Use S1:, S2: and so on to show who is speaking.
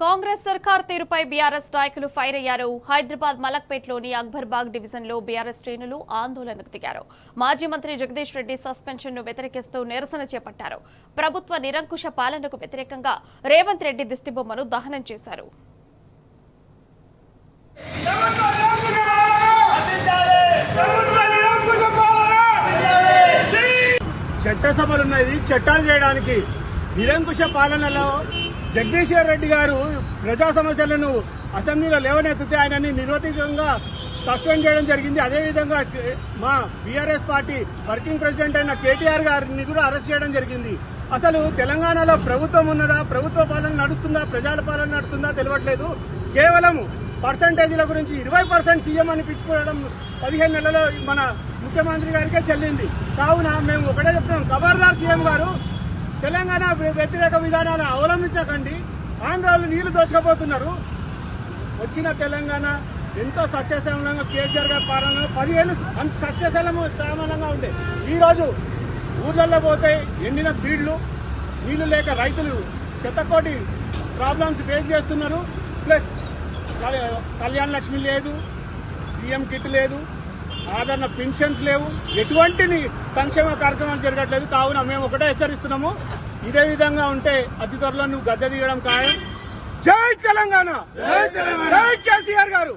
S1: కాంగ్రెస్ సర్కార్ తీరుపై బీఆర్ఎస్ నాయకులు ఫైర్ అయ్యారు. హైదరాబాద్ మలక్పేట్లోని అక్బర్బాగ్ డివిజన్లో బీఆర్ఎస్ శ్రేణులు ఆందోళనకు దిగారు. మాజీ మంత్రి జగదీష్ రెడ్డి సస్పెన్షన్ ను వ్యతిరేకిస్తూ నిరసన చేపట్టారు. ప్రభుత్వ నిరంకుశ పాలనకు వ్యతిరేకంగా రేవంత్ రెడ్డి దిష్టిబొమ్మను దహనం చేశారు.
S2: చట్టసభలున్నది చట్టాలు చేయడానికి. నిరంకుశ పాలనలో జగదీష్ రెడ్డి గారు ప్రజా సమస్యలను అసెంబ్లీలో లేవనెత్తితే ఆయనని నిర్వధికంగా సస్పెండ్ చేయడం జరిగింది. అదేవిధంగా మా బీఆర్ఎస్ పార్టీ వర్కింగ్ ప్రెసిడెంట్ అయిన కేటీఆర్ గారిని కూడా అరెస్ట్ చేయడం జరిగింది. అసలు తెలంగాణలో ప్రభుత్వం ఉన్నదా, ప్రభుత్వ పాలన నడుస్తుందా, ప్రజల పాలన నడుస్తుందా తెలియట్లేదు. కేవలం పర్సంటేజీల గురించి 20% సీఎం అనిపించుకోవడం 15 నెలల్లో మన ముఖ్యమంత్రి గారికే చెల్లింది. కావున మేము ఒకటే చెప్తున్నాం, ఖబర్దార్ సీఎం గారు, తెలంగాణ వ్యతిరేక విధానాలు అవలంబించకండి. ఆంధ్రాలో నీళ్లు దోచుకపోతున్నారు. వచ్చిన తెలంగాణ ఎంతో సస్యశ్యామలంగా కేసీఆర్ గారి పాలనలో 10 ఏళ్ళు సస్యశ్యామలంగా ఉండే. ఈరోజు ఊర్లలో పోతే ఎండిన బీళ్లు, నీళ్లు లేక రైతులు శతకోటి ప్రాబ్లమ్స్ ఫేస్ చేస్తున్నారు. ప్లస్ కళ్యాణ లక్ష్మి లేదు, సీఎం కిట్ లేదు, ఆదరణ పెన్షన్స్ లేవు, ఎటువంటి సంక్షేమ కార్యక్రమాలు జరగట్లేదు. కావున మేము ఒకటే హెచ్చరిస్తున్నాము, ఇదే విధంగా ఉంటే అతి త్వరలో నువ్వు గద్దె దిగడం ఖాయం. జై తెలంగాణ, జై కేసీఆర్ గారు.